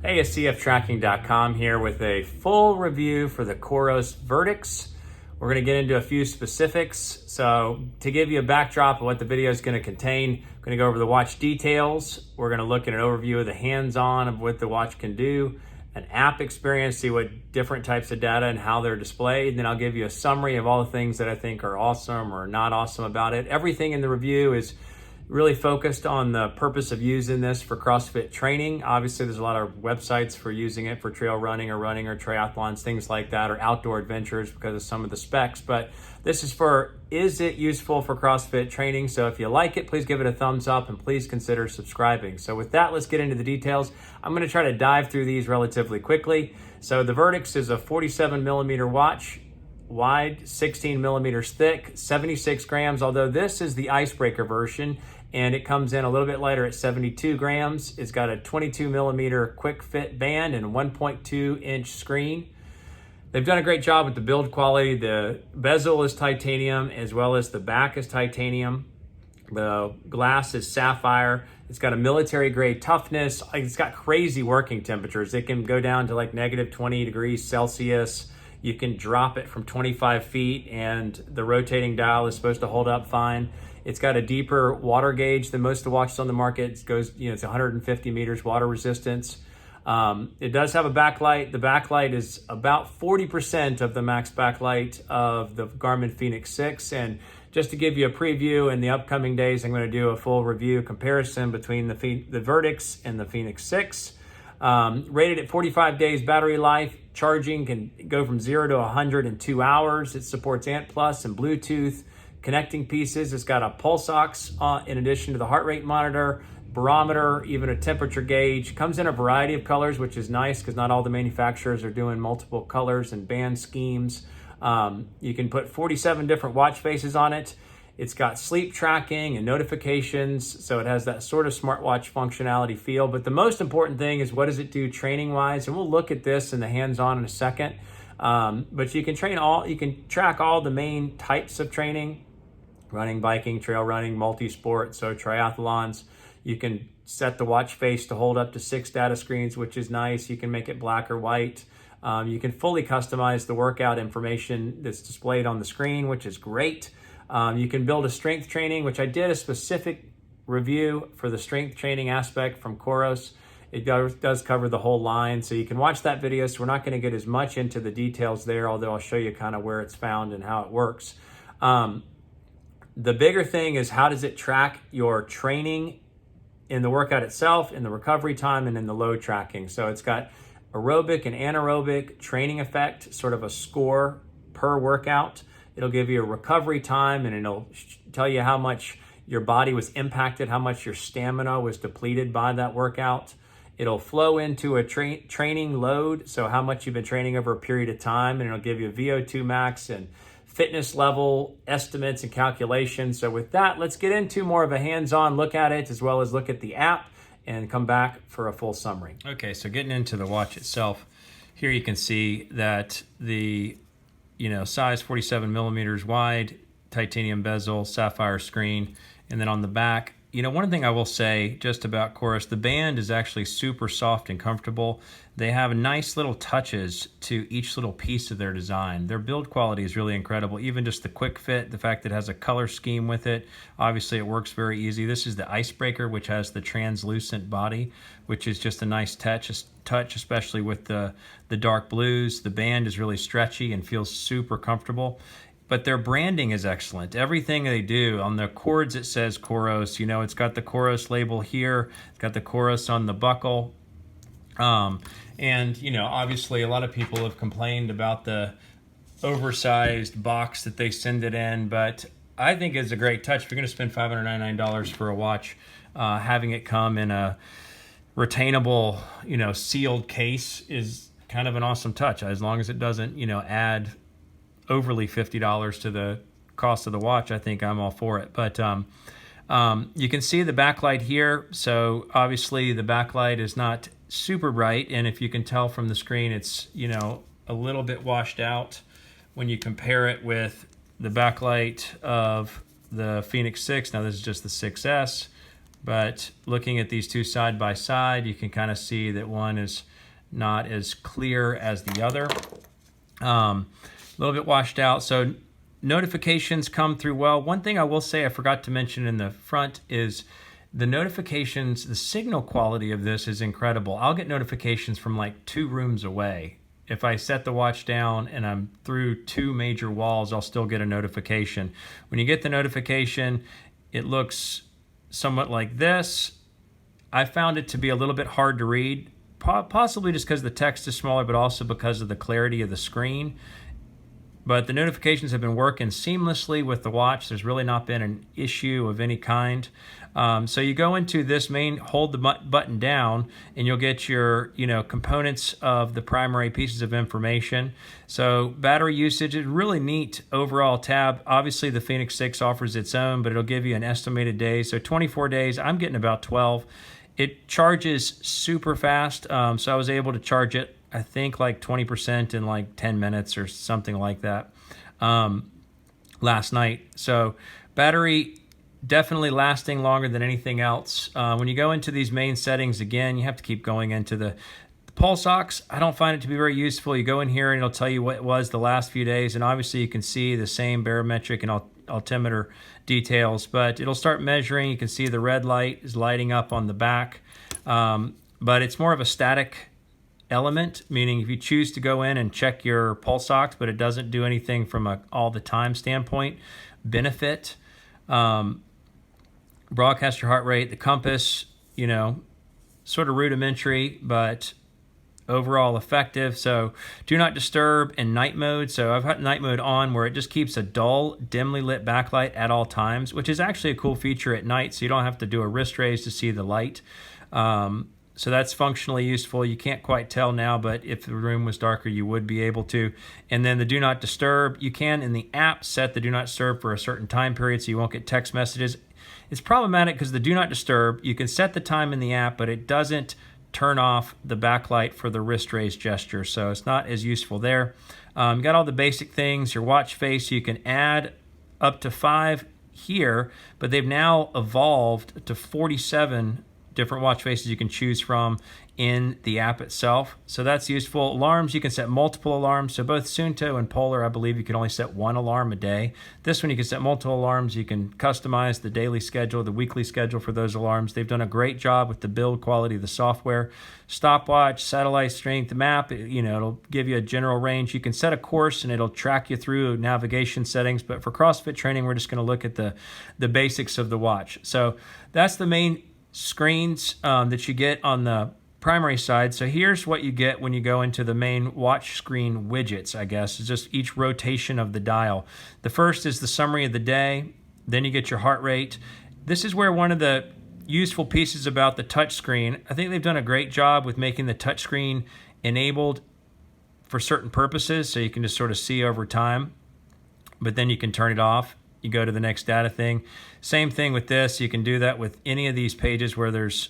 Hey, it's CFtracking.com here with a full review for the Coros Vertix. We're going to get into a few specifics. So to give you a backdrop of what the video is going to contain, I'm going to go over the watch details. We're going to look at an overview of the hands-on of what the watch can do, an app experience, see what different types of data and how they're displayed. And then I'll give you a summary of all the things that I think are awesome or not awesome about it. Everything in the review is really focused on the purpose of using this for CrossFit training. Obviously, there's a lot of websites for using it for trail running or triathlons, things like that, or outdoor adventures because of some of the specs. But this is for, is it useful for CrossFit training? So if you like it, please give it a thumbs up and please consider subscribing. So with that, let's get into the details. I'm going to try to dive through these relatively quickly. So the Vertix is a 47 millimeter watch, wide, 16 millimeters thick, 76 grams, although this is the icebreaker version and it comes in a little bit lighter at 72 grams. It's got a 22 millimeter quick fit band and a 1.2 inch screen. They've done a great job with the build quality. The bezel is titanium as well as the back is titanium. The glass is sapphire. It's got a military grade toughness. It's got crazy working temperatures. It can go down to like negative 20 degrees Celsius. You can drop it from 25 feet and the rotating dial is supposed to hold up fine. It's got a deeper water gauge than most of the watches on the market. It goes, it's 150 meters water resistance. It does have a backlight. The backlight is about 40% of the max backlight of the Garmin Fenix 6. And just to give you a preview, in the upcoming days, I'm going to do a full review comparison between the Vertix and the Fenix 6. Rated at 45 days battery life. Charging can go from 0 to 100 in 2 hours. It supports Ant Plus and Bluetooth connecting pieces. It's got a pulse ox in addition to the heart rate monitor, barometer, even a temperature gauge. Comes in a variety of colors, which is nice because not all the manufacturers are doing multiple colors and band schemes. You can put 47 different watch faces on it. It's got sleep tracking and notifications, so it has that sort of smartwatch functionality feel. But the most important thing is, what does it do training-wise? And we'll look at this in the hands-on in a second. But you can track all the main types of training: running, biking, trail running, multi-sport, so triathlons. You can set the watch face to hold up to 6 data screens, which is nice. You can make it black or white. You can fully customize the workout information that's displayed on the screen, which is great. You can build a strength training, which I did a specific review for the strength training aspect from Coros. It does cover the whole line, so you can watch that video. So we're not going to get as much into the details there, although I'll show you kind of where it's found and how it works. The bigger thing is, how does it track your training in the workout itself, in the recovery time, and in the load tracking. So it's got aerobic and anaerobic training effect, sort of a score per workout. It'll give you a recovery time, and it'll tell you how much your body was impacted, how much your stamina was depleted by that workout. It'll flow into a training load, so how much you've been training over a period of time, and it'll give you a VO2 max and fitness level estimates and calculations. So with that, let's get into more of a hands-on look at it, as well as look at the app, and come back for a full summary. Okay, so getting into the watch itself, here you can see that the size 47 millimeters wide, titanium bezel, sapphire screen, and then on the back, one thing I will say just about Coros, the band is actually super soft and comfortable. They have nice little touches to each little piece of their design. Their build quality is really incredible. Even just the quick fit, the fact that it has a color scheme with it, obviously it works very easy. This is the icebreaker, which has the translucent body, which is just a nice touch, especially with the dark blues. The band is really stretchy and feels super comfortable. But their branding is excellent. Everything they do, on the cords it says Coros. It's got the Coros label here. It's got the Coros on the buckle. And obviously a lot of people have complained about the oversized box that they send it in, but I think it's a great touch. If you're going to spend $599 for a watch, having it come in a retainable, sealed case is kind of an awesome touch, as long as it doesn't, add overly $50 to the cost of the watch. I think I'm all for it. But you can see the backlight here. So obviously the backlight is not super bright, and if you can tell from the screen, it's a little bit washed out when you compare it with the backlight of the Fenix 6. Now this is just the 6S. But looking at these two side by side, you can kind of see that one is not as clear as the other. A little bit washed out. So notifications come through well. One thing I will say I forgot to mention in the front is the notifications, the signal quality of this is incredible. I'll get notifications from like 2 rooms away. If I set the watch down and I'm through 2 major walls, I'll still get a notification. When you get the notification, it looks somewhat like this. I found it to be a little bit hard to read, possibly just because the text is smaller, but also because of the clarity of the screen. But the notifications have been working seamlessly with the watch. There's really not been an issue of any kind. So you go into this main, hold the button down, and you'll get your components of the primary pieces of information. So battery usage is really neat overall tab. Obviously the Fenix 6 offers its own, but it'll give you an estimated days. So 24 days, I'm getting about 12. It charges super fast. So I was able to charge it, I think, like 20% in like 10 minutes or something like that last night. So battery definitely lasting longer than anything else. When you go into these main settings, again, you have to keep going into the pulse ox. I don't find it to be very useful. You go in here and it'll tell you what it was the last few days, and obviously you can see the same barometric and altimeter details, but it'll start measuring. You can see the red light is lighting up on the back, but it's more of a static element, meaning if you choose to go in and check your pulse ox, but it doesn't do anything from a all the time standpoint, benefit. Broadcast your heart rate, the compass, sort of rudimentary, but overall effective. So do not disturb in night mode. So I've got night mode on where it just keeps a dull, dimly lit backlight at all times, which is actually a cool feature at night. So you don't have to do a wrist raise to see the light. So that's functionally useful. You can't quite tell now, but if the room was darker, you would be able to. And then the do not disturb, you can in the app set the do not disturb for a certain time period so you won't get text messages. It's problematic because the do not disturb, you can set the time in the app, but it doesn't turn off the backlight for the wrist raise gesture. So it's not as useful there. You got all the basic things, your watch face, you can add up to 5 here, but they've now evolved to 47 different watch faces you can choose from in the app itself. So that's useful. Alarms, you can set multiple alarms. So both Suunto and Polar, I believe you can only set 1 alarm a day. This one you can set multiple alarms. You can customize the daily schedule, the weekly schedule for those alarms. They've done a great job with the build quality of the software. Stopwatch, satellite strength map, it'll give you a general range. You can set a course and it'll track you through navigation settings. But for CrossFit training, we're just going to look at the basics of the watch. So that's the main screens that you get on the primary side. So here's what you get when you go into the main watch screen widgets, I guess. It's just each rotation of the dial. The first is the summary of the day. Then you get your heart rate. This is where one of the useful pieces about the touch screen, I think they've done a great job with making the touch screen enabled for certain purposes, so you can just sort of see over time, but then you can turn it off. You go to the next data thing. Same thing with this. You can do that with any of these pages where there's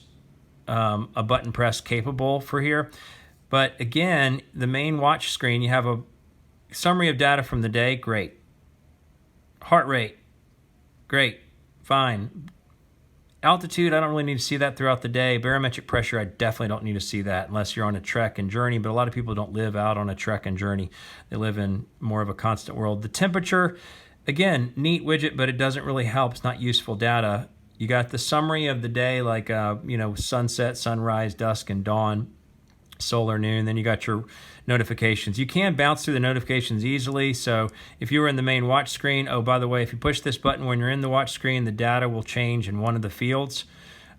a button press capable for here. But again, the main watch screen, you have a summary of data from the day. Great. Heart rate. Great. Fine. Altitude, I don't really need to see that throughout the day. Barometric pressure, I definitely don't need to see that unless you're on a trek and journey, but a lot of people don't live out on a trek and journey. They live in more of a constant world. The temperature, again, neat widget, but it doesn't really help. It's not useful data. You got the summary of the day, like sunset, sunrise, dusk, and dawn, solar, noon. Then you got your notifications. You can bounce through the notifications easily. So if you were in the main watch screen, oh, by the way, if you push this button when you're in the watch screen, the data will change in one of the fields.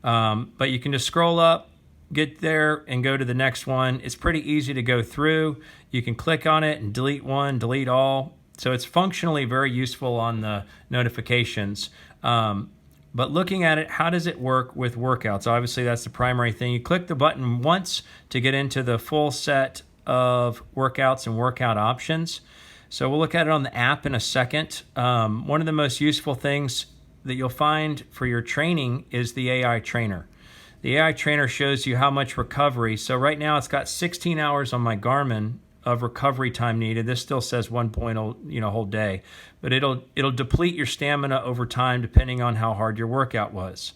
But you can just scroll up, get there, and go to the next one. It's pretty easy to go through. You can click on it and delete one, delete all. So it's functionally very useful on the notifications. But looking at it, how does it work with workouts? Obviously, that's the primary thing. You click the button once to get into the full set of workouts and workout options. So we'll look at it on the app in a second. One of the most useful things that you'll find for your training is the AI trainer. The AI trainer shows you how much recovery. So right now it's got 16 hours on my Garmin of recovery time needed. This still says 1.0, whole day, but it'll deplete your stamina over time depending on how hard your workout was.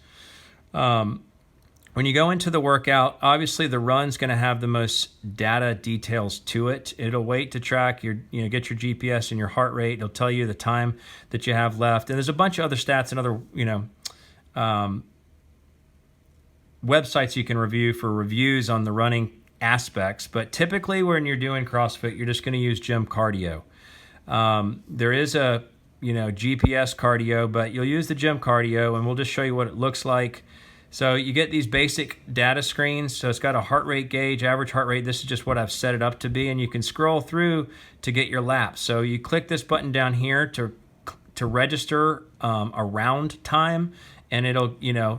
When you go into the workout, obviously the run's going to have the most data details to it. It'll wait to track your, get your GPS and your heart rate. It'll tell you the time that you have left. And there's a bunch of other stats and other, websites you can review for reviews on the running aspects. But typically when you're doing CrossFit, you're just going to use gym cardio. There is a, GPS cardio, but you'll use the gym cardio, and we'll just show you what it looks like. So you get these basic data screens. So it's got a heart rate gauge, average heart rate. This is just what I've set it up to be. And you can scroll through to get your laps. So you click this button down here to register a round time. And it'll,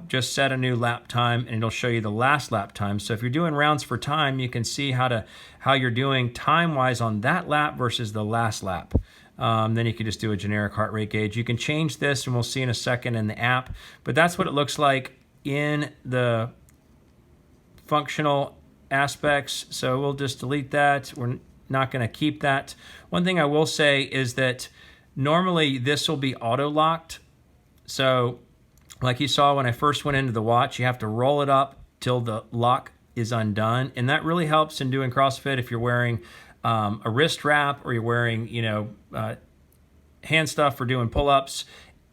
just set a new lap time, and it'll show you the last lap time. So if you're doing rounds for time, you can see how you're doing time-wise on that lap versus the last lap. Then you can just do a generic heart rate gauge. You can change this, and we'll see in a second in the app. But that's what it looks like in the functional aspects. So we'll just delete that. We're not going to keep that. One thing I will say is that normally this will be auto-locked. So like you saw when I first went into the watch, you have to roll it up till the lock is undone. And that really helps in doing CrossFit if you're wearing a wrist wrap, or you're wearing, hand stuff for doing pull-ups.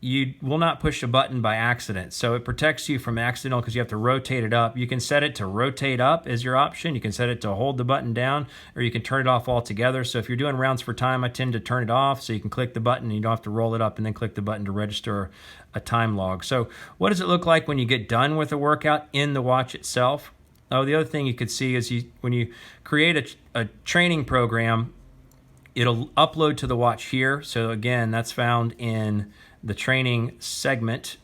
You will not push a button by accident. So it protects you from accidental because you have to rotate it up. You can set it to rotate up as your option. You can set it to hold the button down, or you can turn it off altogether. So if you're doing rounds for time, I tend to turn it off so you can click the button and you don't have to roll it up and then click the button to register a time log. So what does it look like when you get done with a workout in the watch itself? Oh, the other thing you could see is when you create a training program, it'll upload to the watch here. So again, that's found in the training segment.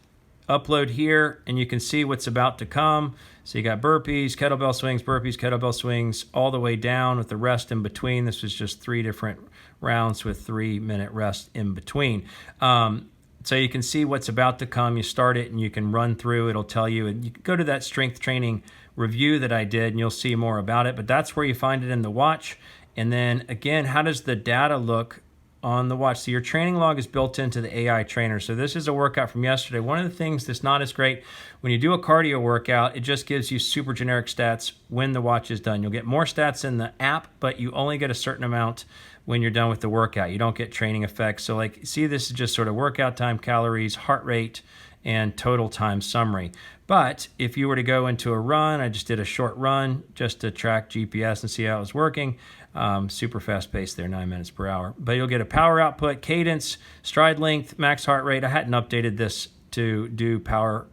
Upload here, and you can see what's about to come. So you got burpees, kettlebell swings, all the way down with the rest in between. This was just 3 different rounds with 3-minute rest in between. So you can see what's about to come. You start it and you can run through. It'll tell you, and you can go to that strength training review that I did and you'll see more about it. But that's where you find it in the watch. And then again, how does the data look on the watch? So your training log is built into the AI trainer. So this is a workout from yesterday. One of the things that's not as great when you do a cardio workout, it just gives you super generic stats when the watch is done. You'll get more stats in the app, but you only get a certain amount when you're done with the workout. You don't get training effects. So like, see, this is just sort of workout time, calories, heart rate, and total time summary. But if you were to go into a run, I just did a short run just to track GPS and see how it was working. Super fast pace there, 9 minutes per hour. But you'll get a power output, cadence, stride length, max heart rate. I hadn't updated this to do power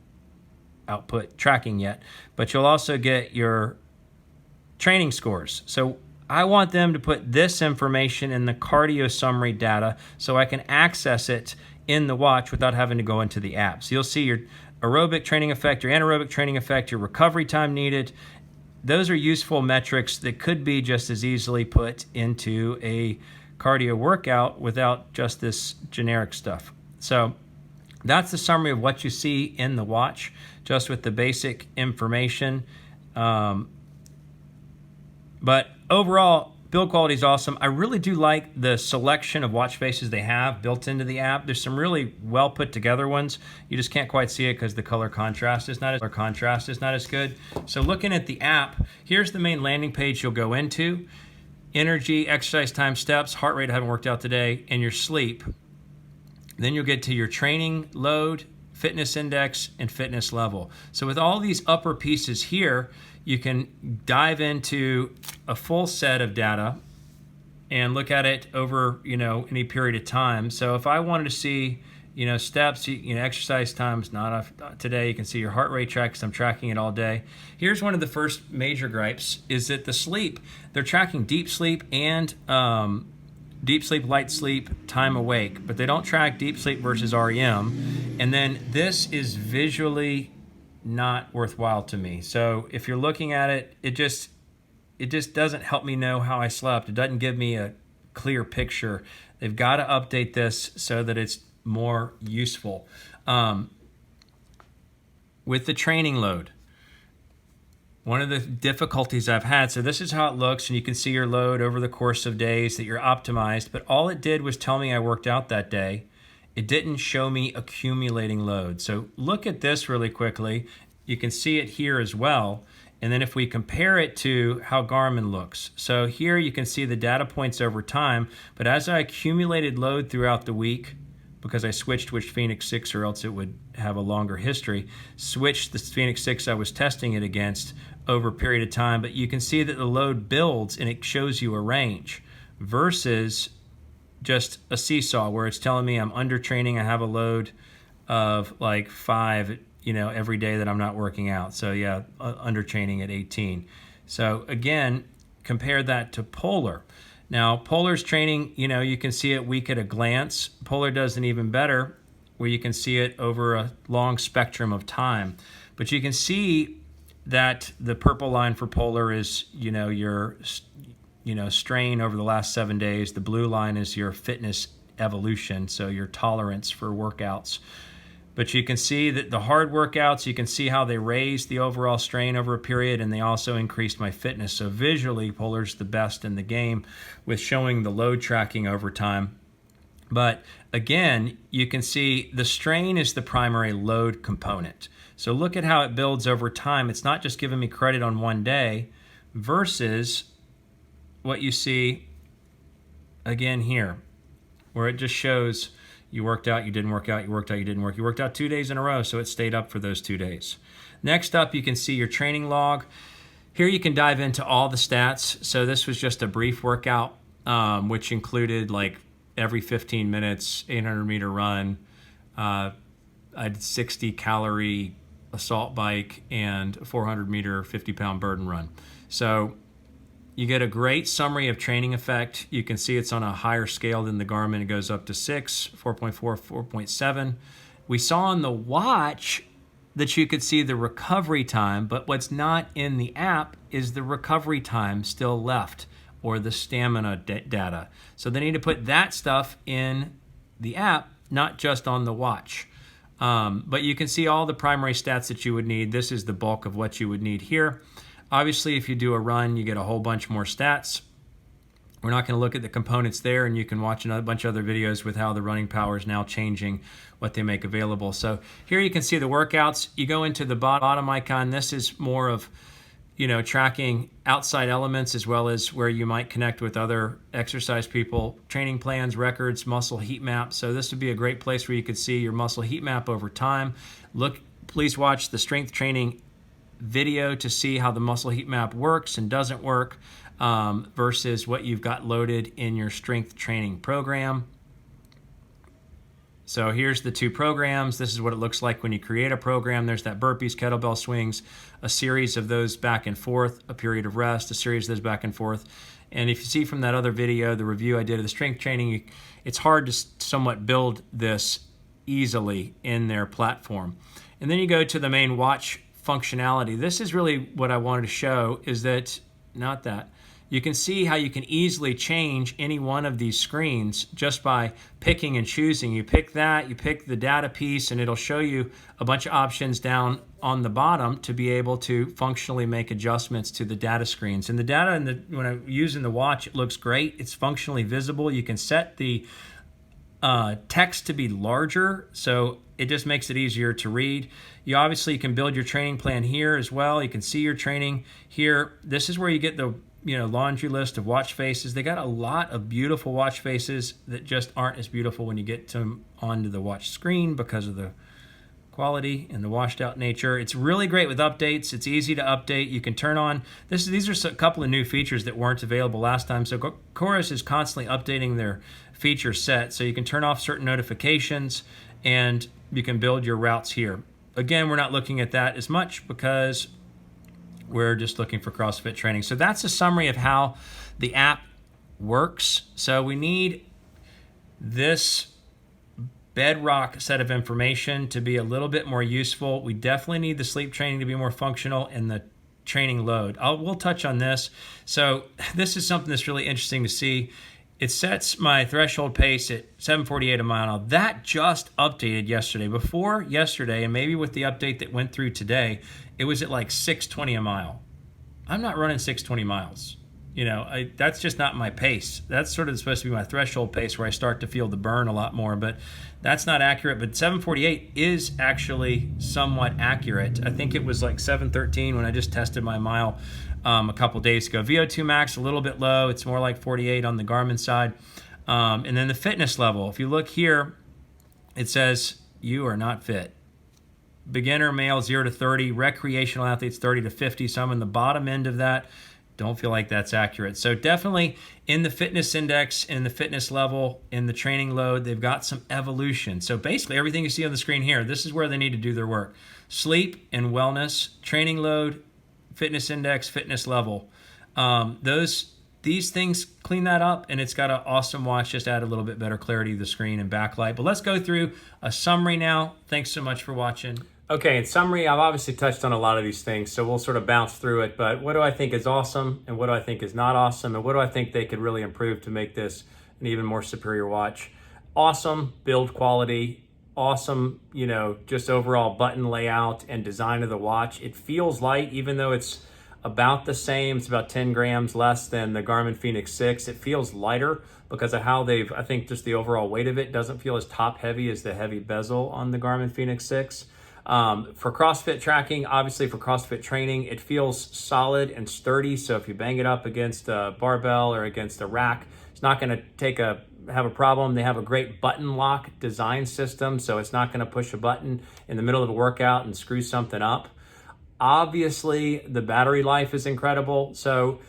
output tracking yet, but you'll also get your training scores. So I want them to put this information in the cardio summary data so I can access it in the watch without having to go into the app. So you'll see your aerobic training effect, your anaerobic training effect, your recovery time needed. Those are useful metrics that could be just as easily put into a cardio workout without just this generic stuff. So that's the summary of what you see in the watch, just with the basic information. But overall, build quality is awesome. I really do like the selection of watch faces they have built into the app. There's some really well put together ones. You just can't quite see it because the color contrast is not as good. So looking at the app, here's the main landing page you'll go into. Energy, exercise time, steps, heart rate I haven't worked out today, and your sleep. Then you'll get to your training load, fitness index, and fitness level. So with all these upper pieces here, you can dive into a full set of data and look at it over, any period of time. So if I wanted to see, steps, exercise times, not today, you can see your heart rate track because I'm tracking it all day. Here's one of the first major gripes is that the sleep, they're tracking deep sleep and deep sleep, light sleep, time awake, but they don't track deep sleep versus REM. And then this is visually not worthwhile to me. So if you're looking at it, it just doesn't help me know how I slept. It doesn't give me a clear picture. They've got to update this so that it's more useful. With the training load, one of the difficulties I've had, so this is how it looks, and you can see your load over the course of days that you're optimized, but all it did was tell me I worked out that day. It didn't show me accumulating load. So look at this really quickly. you can see it here as well. And then if we compare it to how Garmin looks, so here you can see the data points over time, but as I accumulated load throughout the week, because I switched which Fenix 6 or else it would have a longer history, switched the Fenix 6 I was testing it against over a period of time, but you can see that the load builds and it shows you a range versus just a seesaw where it's telling me I'm undertraining, I have a load of like 5, every day that I'm not working out. So yeah, undertraining at 18. So again, compare that to Polar. Now, Polar's training, you can see it weak at a glance. Polar does an even better where you can see it over a long spectrum of time. But you can see that the purple line for Polar is, your strain over the last 7 days. The blue line is your fitness evolution, so your tolerance for workouts. But you can see that the hard workouts, you can see how they raised the overall strain over a period, and they also increased my fitness. So visually, Polar's the best in the game with showing the load tracking over time. But again, you can see the strain is the primary load component. So look at how it builds over time. It's not just giving me credit on one day versus what you see again here, where it just shows you worked out, you didn't work out, you worked out, you didn't work. You worked out 2 days in a row, so it stayed up for those 2 days. Next up, you can see your training log. Here you can dive into all the stats. So this was just a brief workout, which included like every 15 minutes, 800-meter run. I did 60-calorie assault bike and a 400-meter, 50-pound burden run. So you get a great summary of training effect. You can see it's on a higher scale than the Garmin. It goes up to 6, 4.4, 4.7. We saw on the watch that you could see the recovery time, but what's not in the app is the recovery time still left or the stamina data. So they need to put that stuff in the app, not just on the watch. But you can see all the primary stats that you would need. This is the bulk of what you would need here. Obviously, if you do a run, you get a whole bunch more stats. We're not going to look at the components there, and you can watch a bunch of other videos with how the running power is now changing what they make available. So here you can see the workouts. You go into the bottom icon. This is more of, tracking outside elements as well as where you might connect with other exercise people, training plans, records, muscle heat map. So this would be a great place where you could see your muscle heat map over time. Please watch the strength training video to see how the muscle heat map works and doesn't work versus what you've got loaded in your strength training program. So here's the two programs. This is what it looks like when you create a program. There's that burpees, kettlebell swings, a series of those back and forth, a period of rest, a series of those back and forth. And if you see from that other video, the review I did of the strength training, it's hard to somewhat build this easily in their platform. And then you go to the main watch functionality. This is really what I wanted to show, is that, not that, you can see how you can easily change any one of these screens just by picking and choosing. You pick that, you pick the data piece, and it'll show you a bunch of options down on the bottom to be able to functionally make adjustments to the data screens. And the data, when I'm using the watch, it looks great. It's functionally visible. You can set the text to be larger, so it just makes it easier to read. You obviously can build your training plan here as well. You can see your training here. This is where you get the laundry list of watch faces. They got a lot of beautiful watch faces that just aren't as beautiful when you get onto the watch screen because of the quality and the washed out nature. It's really great with updates. It's easy to update. You can turn on these are a couple of new features that weren't available last time. So Coros is constantly updating their feature set, so you can turn off certain notifications and you can build your routes here. Again, we're not looking at that as much because we're just looking for CrossFit training. So that's a summary of how the app works. So we need this bedrock set of information to be a little bit more useful. We definitely need the sleep training to be more functional and the training load. We'll touch on this. So this is something that's really interesting to see. It sets my threshold pace at 7:48 a mile. Now that just updated yesterday. Before yesterday, and maybe with the update that went through today, it was at like 6:20 a mile. I'm not running 6:20 miles. That's just not my pace. That's sort of supposed to be my threshold pace where I start to feel the burn a lot more, but that's not accurate. But 7:48 is actually somewhat accurate. I think it was like 7:13 when I just tested my mile a couple days ago. VO2 max a little bit low. It's more like 48 on the Garmin side. And then the fitness level. If you look here, it says you are not fit. Beginner male 0 to 30, recreational athletes 30 to 50. So I'm in the bottom end of that. Don't feel like that's accurate. So definitely in the fitness index, in the fitness level, in the training load, they've got some evolution. So basically everything you see on the screen here, this is where they need to do their work. Sleep and wellness, training load, fitness index, fitness level. These things clean that up, and it's got an awesome watch. Just add a little bit better clarity to the screen and backlight. But let's go through a summary now. Thanks so much for watching. Okay, in summary, I've obviously touched on a lot of these things, so we'll sort of bounce through it. But what do I think is awesome, and what do I think is not awesome, and what do I think they could really improve to make this an even more superior watch? Awesome build quality, awesome, just overall button layout and design of the watch. It feels light, even though it's about the same. It's about 10 grams less than the Garmin Fenix 6. It feels lighter because of how I think just the overall weight of it doesn't feel as top heavy as the heavy bezel on the Garmin Fenix 6. For CrossFit tracking, obviously for CrossFit training, it feels solid and sturdy. So if you bang it up against a barbell or against a rack, it's not going to have a problem. They have a great button lock design system, so it's not going to push a button in the middle of a workout and screw something up. Obviously, the battery life is incredible. So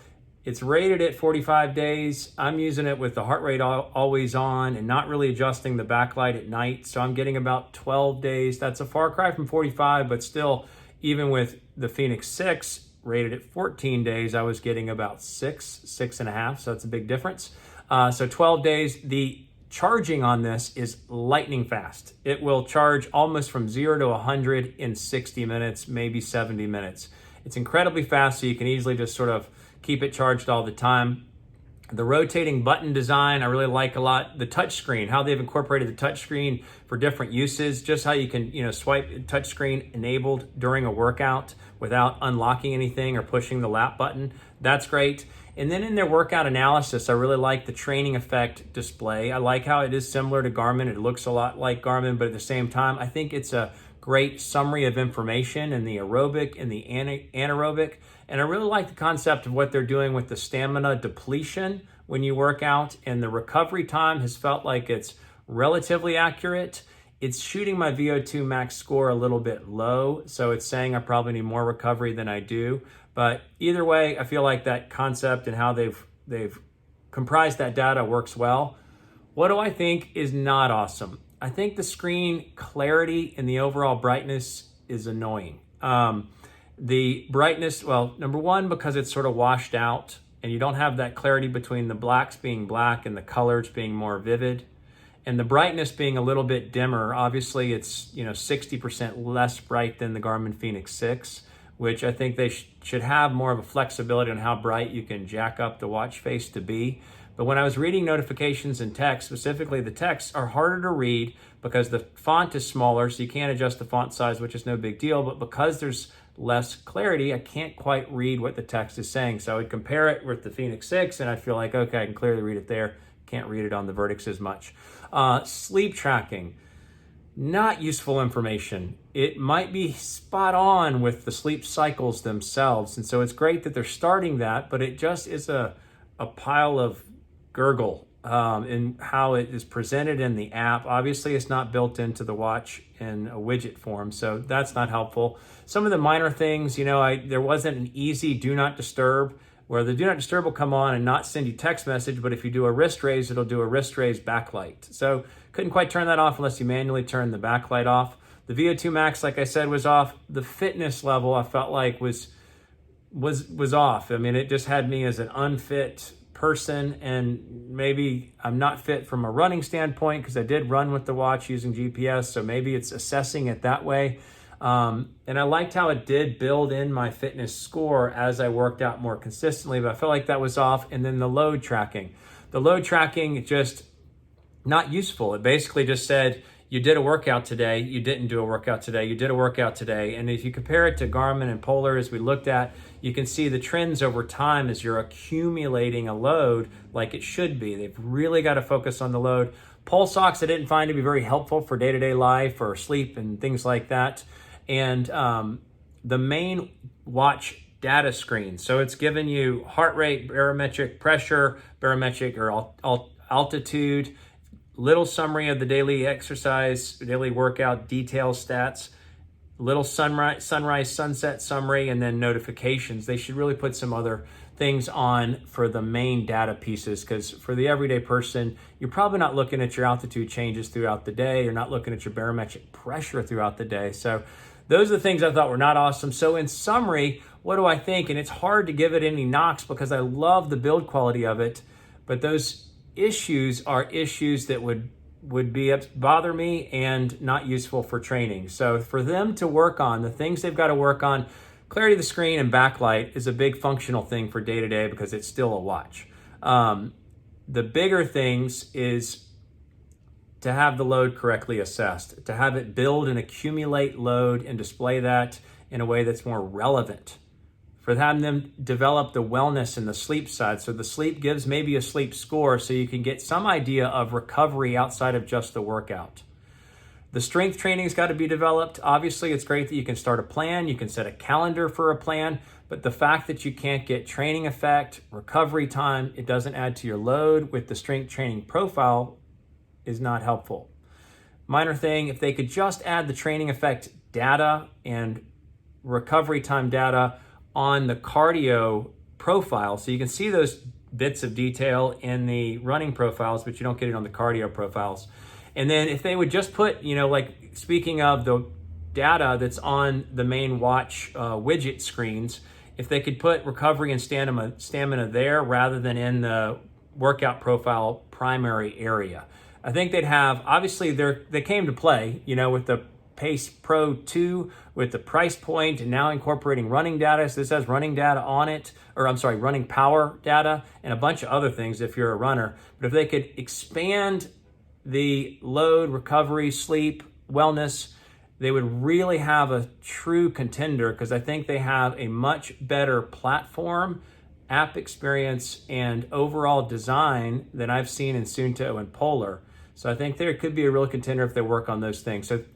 it's rated at 45 days. I'm using it with the heart rate always on and not really adjusting the backlight at night. So I'm getting about 12 days. That's a far cry from 45, but still, even with the Fenix 6 rated at 14 days, I was getting about 6.5. So that's a big difference. So 12 days. The charging on this is lightning fast. It will charge almost from 0 to 100 in 60 minutes, maybe 70 minutes. It's incredibly fast, so you can easily just sort of keep it charged all the time. The rotating button design, I really like a lot. The touchscreen, how they've incorporated the touchscreen for different uses, just how you can, swipe touchscreen enabled during a workout without unlocking anything or pushing the lap button. That's great. And then in their workout analysis, I really like the training effect display. I like how it is similar to Garmin. It looks a lot like Garmin, but at the same time, I think it's a great summary of information in the aerobic and the anaerobic. And I really like the concept of what they're doing with the stamina depletion when you work out, and the recovery time has felt like it's relatively accurate. It's shooting my VO2 max score a little bit low, so it's saying I probably need more recovery than I do. But either way, I feel like that concept and how they've comprised that data works well. What do I think is not awesome? I think the screen clarity and the overall brightness is annoying. The brightness, well, number one, because it's sort of washed out and you don't have that clarity between the blacks being black and the colors being more vivid. And the brightness being a little bit dimmer. Obviously, it's 60% less bright than the Garmin Fenix 6, which I think they should have more of a flexibility on how bright you can jack up the watch face to be. But when I was reading notifications and text, specifically the texts are harder to read because the font is smaller, so you can't adjust the font size, which is no big deal. But because there's less clarity, I can't quite read what the text is saying. So I would compare it with the Fenix 6, and I feel like, okay, I can clearly read it there. Can't read it on the Vertix as much. Sleep tracking, not useful information. It might be spot on with the sleep cycles themselves. And so it's great that they're starting that, but it just is a pile of gurgle in how it is presented in the app. Obviously, it's not built into the watch in a widget form, so that's not helpful. Some of the minor things, there wasn't an easy do not disturb, where the do not disturb will come on and not send you text message, but if you do a wrist raise, it'll do a wrist raise backlight. So couldn't quite turn that off unless you manually turn the backlight off. The VO2 max, like I said, was off. The fitness level I felt like was off. I mean, it just had me as an unfit person, and maybe I'm not fit from a running standpoint because I did run with the watch using GPS, so maybe it's assessing it that way. And I liked how it did build in my fitness score as I worked out more consistently, but I felt like that was off. And then the load tracking. The load tracking just not useful. It basically just said, you did a workout today, you didn't do a workout today, you did a workout today. And if you compare it to Garmin and Polar, as we looked at, you can see the trends over time as you're accumulating a load like it should be. They've really got to focus on the load. Pulse ox I didn't find to be very helpful for day-to-day life or sleep and things like that. And the main watch data screen. So it's giving you heart rate, barometric pressure, barometric or altitude, little summary of the daily exercise, daily workout detail stats, little sunrise, sunset summary, and then notifications. They should really put some other things on for the main data pieces, because for the everyday person, you're probably not looking at your altitude changes throughout the day. You're not looking at your barometric pressure throughout the day. So those are the things I thought were not awesome. So in summary, what do I think? And it's hard to give it any knocks because I love the build quality of it, but those issues are issues that would bother me and not useful for training. So for them to work on the things they've got to work on, clarity of the screen and backlight is a big functional thing for day to day because it's still a watch. The bigger things is to have the load correctly assessed, to have it build and accumulate load and display that in a way that's more relevant, for having them develop the wellness and the sleep side. So the sleep gives maybe a sleep score so you can get some idea of recovery outside of just the workout. The strength training's got to be developed. Obviously, it's great that you can start a plan, you can set a calendar for a plan, but the fact that you can't get training effect, recovery time, it doesn't add to your load with the strength training profile is not helpful. Minor thing, if they could just add the training effect data and recovery time data on the cardio profile, so you can see those bits of detail in the running profiles, but you don't get it on the cardio profiles. And then if they would just put, like speaking of the data that's on the main watch widget screens, if they could put recovery and stamina there rather than in the workout profile primary area, I think they'd have, obviously they came to play, with the Pace Pro 2 with the price point and now incorporating running data. So this has running data on it, running power data and a bunch of other things if you're a runner. But if they could expand the load, recovery, sleep, wellness, they would really have a true contender, because I think they have a much better platform, app experience, and overall design than I've seen in Suunto and Polar. So I think there could be a real contender if they work on those things. So if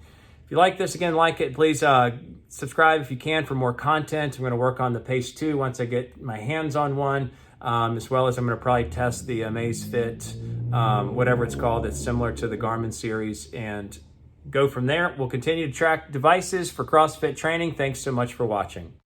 you like this, again, like it, please subscribe if you can for more content. I'm going to work on the Pace 2 once I get my hands on one, as well as I'm going to probably test the Amazfit, whatever it's called, that's similar to the Garmin series, and go from there. We'll continue to track devices for CrossFit training. Thanks so much for watching.